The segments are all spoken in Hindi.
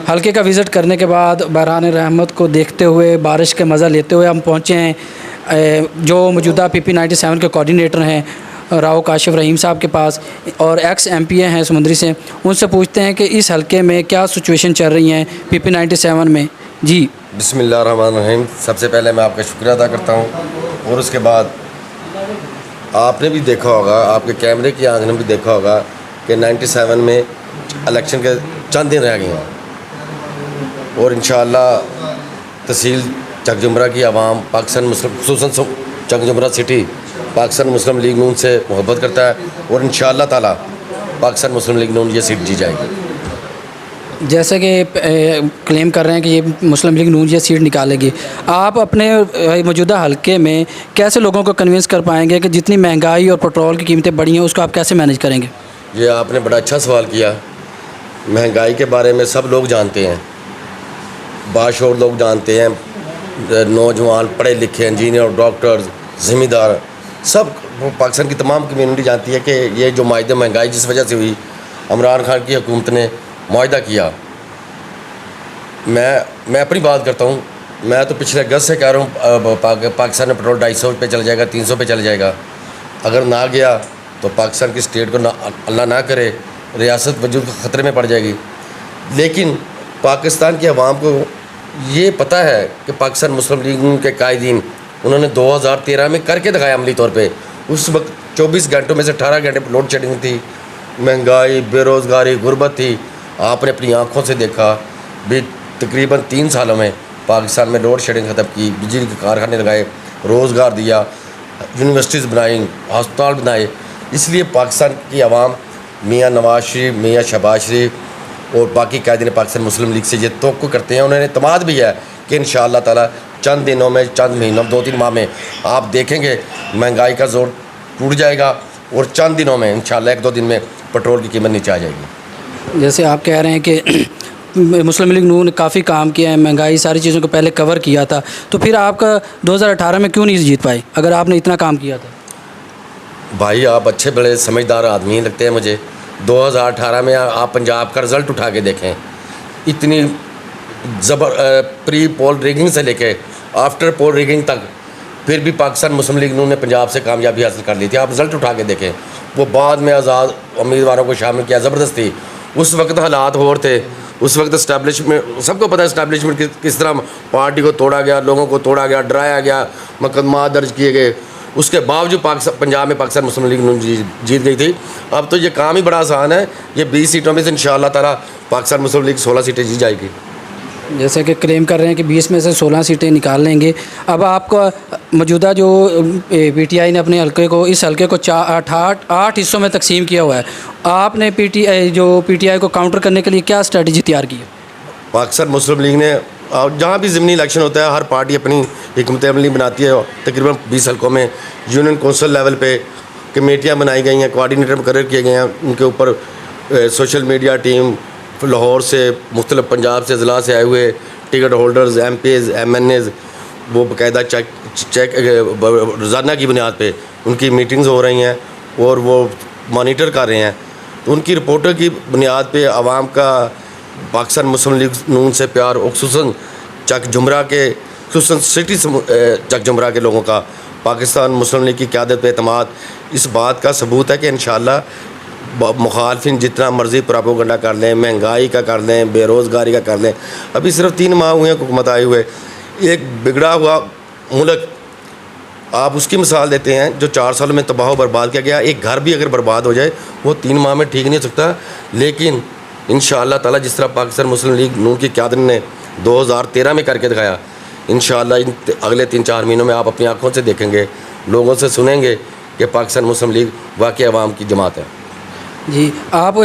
हल्के का विज़िट करने के बाद बहरान रहमत को देखते हुए, बारिश का मज़ा लेते हुए हम पहुँचे हैं जो मौजूदा PP 97 के कोऑर्डिनेटर हैं राव काशिफ रहीम साहब के पास, और एक्स MPA हैं समुंदरी से। उनसे पूछते हैं कि इस हल्के में क्या सिचुएशन चल रही हैं PP 97 में। जी बिस्मिल्लाहिर्रहमानिर्रहीम। सबसे पहले मैं आपका शुक्रिया अदा करता हूँ, और उसके बाद आपने भी देखा होगा, आपके कैमरे की आंख ने भी देखा होगा कि 97 में इलेक्शन के चंद दिन रह गए हैं, और इंशाअल्लाह तहसील चकजुमरा की आवाम पाकिस्तान मुस्लिम खुसूसन चकजुमरा सिटी पाकिस्तान मुस्लिम लीग नून से मोहब्बत करता है, और इंशाअल्लाह ताला पाकिस्तान मुस्लिम लीग नून ये सीट जी जाएगी। जैसे कि क्लेम कर रहे हैं कि ये मुस्लिम लीग नून ये सीट निकालेगी, आप अपने मौजूदा हलके में कैसे लोगों को कन्विंस कर पाएंगे कि जितनी महंगाई और पेट्रोल की कीमतें बढ़ी हैं उसको आप कैसे मैनेज करेंगे? ये आपने बड़ा अच्छा सवाल किया। महंगाई के बारे में सब लोग जानते हैं, बाशऊर लोग जानते हैं, नौजवान पढ़े लिखे इंजीनियर, डॉक्टर्स, ज़मींदार, सब पाकिस्तान की तमाम कम्यूनिटी जानती है कि ये जो माहिदा महंगाई जिस वजह से हुई, इमरान खान की हुकूमत ने मुआहदा किया। मैं अपनी बात करता हूँ, मैं तो पिछले अगस्त से कह रहा हूँ पाकिस्तान में पेट्रोल 250 पे चला जाएगा, 300 पे चला जाएगा। अगर ना गया तो पाकिस्तान की स्टेट को अल्लाह ना करे रियासत वजूद ख़तरे में पड़ जाएगी। लेकिन पाकिस्तान की आवाम को ये पता है कि पाकिस्तान मुस्लिम लीग के कायदीन उन्होंने 2013 में करके दिखाया अमली तौर पे। उस वक्त 24 घंटों में से 18 घंटे लोड शेडिंग थी, महंगाई, बेरोज़गारी, गुर्बत थी। आपने अपनी आँखों से देखा भी तकरीबन 3 सालों में पाकिस्तान में लोड शेडिंग ख़त्म की, बिजली के कारखाने लगाए, रोज़गार दिया, यूनिवर्सिटीज़ बनाई, अस्पताल बनाए। इसलिए पाकिस्तान की आवाम मियाँ नवाज शरीफ, मियाँ शहबाज शरीफ और बाकी कायदीन पाकिस्तान मुस्लिम लीग से ये तवक्को करते हैं। उन्होंने तमाद भी है कि इंशाअल्लाह ताला चंद दिनों में, चंद महीनों, 2-3 माह में आप देखेंगे महंगाई का जोर टूट जाएगा, और चंद दिनों में इंशाअल्लाह 1-2 दिन में पेट्रोल की कीमत नीचे आ जाएगी। जैसे आप कह रहे हैं कि मुस्लिम लीग नून ने काफ़ी काम किया है, महंगाई सारी चीज़ों को पहले कवर किया था, तो फिर आपका 2018 में क्यों नहीं जीत पाए अगर आपने इतना काम किया था? भाई आप अच्छे बड़े समझदार आदमी लगते हैं मुझे। 2018 में आप पंजाब का रिज़ल्ट उठा के देखें, इतनी प्री पोल रिगिंग से लेके आफ्टर पोल रिगिंग तक, फिर भी पाकिस्तान मुस्लिम लीग नून ने पंजाब से कामयाबी हासिल कर ली थी। आप रिज़ल्ट उठा के देखें, वो बाद में आज़ाद उम्मीदवारों को शामिल किया ज़बरदस्ती। उस वक्त हालात और थे, उस वक्त इस्टेब्लिशमेंट, सबको पता है इस्टेब्लिशमेंट किस तरह पार्टी को तोड़ा गया, लोगों को तोड़ा गया, डराया गया, मुकदमा दर्ज किए गए। उसके बावजूद पंजाब में पाकिस्तान मुस्लिम लीग नून जीत गई थी। अब तो ये काम ही बड़ा आसान है, ये 20 सीटों में से इंशाअल्लाह ताला पाकिस्तान मुस्लिम लीग 16 सीटें जीत जाएगी। जैसे कि क्लेम कर रहे हैं कि 20 में से 16 सीटें निकाल लेंगे। अब आपका मौजूदा जो PTI ने अपने हल्के को, इस हल्के को 8 हिस्सों में तकसीम किया हुआ है, आपने PTI को काउंटर करने के लिए क्या स्ट्रेटजी तैयार की है? पाकिस्तान मुस्लिम लीग ने जहाँ भी ज़मीनी इलेक्शन होता है, हर पार्टी अपनी हिकमत अमली बनाती है। तकरीबन 20 हल्कों में यूनियन कौंसिल लेवल पे कमेटियाँ बनाई गई हैं, कोऑर्डिनेटर मुकर्रर किए गए हैं। उनके ऊपर सोशल मीडिया टीम लाहौर से, मुख्तलिफ पंजाब से, ज़िला से आए हुए टिकट होल्डर्स, MPs, MNAs, वो बाकायदा चेक रोज़ाना की बुनियाद पे उनकी मीटिंग्स हो रही हैं और वो मॉनिटर कर रहे हैं। तो उनकी रिपोर्टर की बुनियाद पे आवाम का पाकिस्तान मुस्लिम लीग नून से प्यार, और खुसूसन चकजुमरा के, खुसूसन सिटी चकजुमरा के लोगों का पाकिस्तान मुस्लिम लीग की क़यादत पे एतमाद, इस बात का सबूत है कि इंशाअल्लाह मुखालफिन जितना मर्ज़ी प्रोपेगेंडा कर लें, महंगाई का कर लें, बेरोज़गारी का कर लें, अभी सिर्फ 3 माह हुए हैं हुकूमत आए हुए। एक बिगड़ा हुआ मुल्क, आप उसकी मिसाल देते हैं जो 4 सालों में तबाह बर्बाद किया गया। एक घर भी अगर बर्बाद हो जाए वो 3 माह में ठीक नहीं हो सकता। लेकिन इंशाअल्लाह ताला जिस तरह पाकिस्तान मुस्लिम लीग नून की क़यादत ने 2013 में करके दिखाया, इंशाअल्लाह अगले 3-4 महीनों में आप अपनी आँखों से देखेंगे, लोगों से सुनेंगे कि पाकिस्तान मुस्लिम लीग वाकई आवाम की जमात है। जी, आप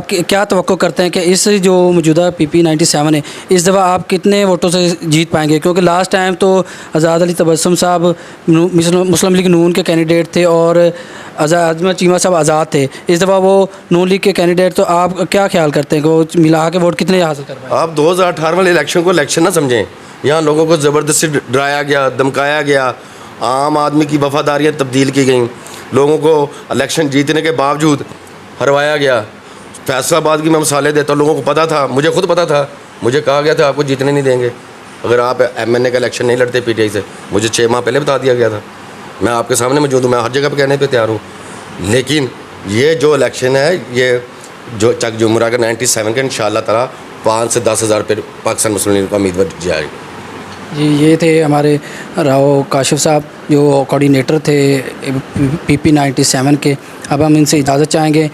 क्या तवक्को करते हैं कि इस जो मौजूदा PP 97 है, इस दफ़ा आप कितने वोटों से जीत पाएंगे? क्योंकि लास्ट टाइम तो आज़ाद अली तबस्सुम साहब मुस्लिम लीग नून के कैंडिडेट थे और अज़मत चीमा साहब आज़ाद थे। इस दफ़ा वो नून लीग के कैंडिडेट, तो आप क्या ख्याल करते हैं कि वो मिला के वोट कितने हासिल कर पाएंगे? आप 2018 वाले इलेक्शन को इलेक्शन ना समझें। यहाँ लोगों को ज़बरदस्ती डराया गया, धमकाया गया, आम आदमी की वफादारियाँ तब्दील की गई, लोगों को इलेक्शन जीतने के बावजूद हरवाया गया। फैसलाबाद की मैं मिसालें देता हूँ, लोगों को पता था, मुझे खुद पता था मुझे कहा गया था आपको जीतने नहीं देंगे अगर आप MNA का इलेक्शन नहीं लड़ते PTI से। मुझे 6 माह पहले बता दिया गया था। मैं आपके सामने मौजूद हूँ, मैं हर जगह पर कहने पे तैयार हूँ। लेकिन ये जो इलेक्शन है, ये जो चक जुमरा का 97 का इंशाअल्लाह ताला 5 से 10 हज़ार पे पाकिस्तान मुस्लिम लीग का उम्मीदवार जाएगा। जी, ये थे हमारे राव काशिफ साहब जो कोऑर्डिनेटर थे PP 97 के। अब हम इनसे इजाज़त चाहेंगे।